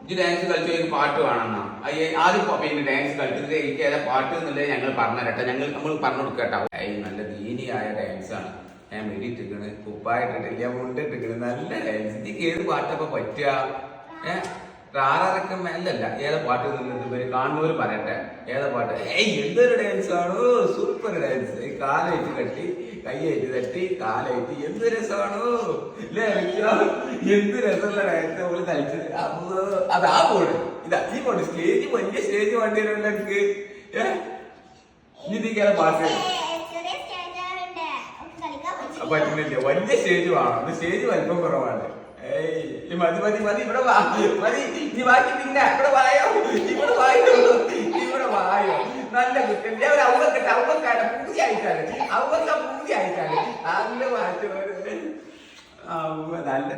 ഇത് ഡാൻസ് കളിച്ചു പാട്ട് വേണമെന്നാ ആദ്യം പിന്നെ ഡാൻസ് കളിച്ചത് എനിക്ക് ഏതാ പാട്ട് എന്നുള്ളത് ഞങ്ങൾ പറഞ്ഞു തരട്ടെ, നമ്മൾ പറഞ്ഞു കൊടുക്കട്ടോ. നല്ല ദീനിയായ ഡാൻസാണ്. ഞാൻ വെടിയിട്ടിരിക്കണ്, കുപ്പായിട്ടിട്ടില്ല, മുണ്ടിട്ടിരിക്കണ്, നല്ല ഡാൻസ്. ഇതിക്ക് ഏത് പാട്ടൊക്കെ പറ്റുക? റാറക്കം അല്ലല്ല, ഏതാ പാട്ട് കാണുന്നവര് പറയട്ടെ ഏതാ പാട്ട്. എന്തൊരു ഡാൻസ് ആണോ, സൂപ്പർ ഡാൻസ്. കാലായിട്ട് കട്ടി, കൈയായിട്ട് തട്ടി, കാലായിട്ട് എന്ത് രസമാണോ അല്ലേ? എന്ത് രസമുള്ള ഡാൻസ് അവള് കളിച്ചത്. അതാ പോണ്, ഇതാ ഈ പോണ്. സ്റ്റേജ് വലിയ സ്റ്റേജ് വേണ്ടി വരുമല്ലോ എനിക്ക്. ഇതിക്കാതെ പാട്ട് പറ്റുന്നില്ല, വലിയ സ്റ്റേജ് വേണം. സ്റ്റേജ് വലിപ്പം കുറവാണ്. മതി മതി മതി, ഇവിടെ മതി. നീ ബാക്കി പിന്നെ ഇവിടെ വായോ, ഇവിടെ വായോ, ഇവിടെ വായോ. നല്ല കുറ്റം. അവക്കാണ് പൂജയായിട്ടാണ്, അവക്ക പൂജയായിട്ടാണ്. നല്ല മാറ്റം. നല്ല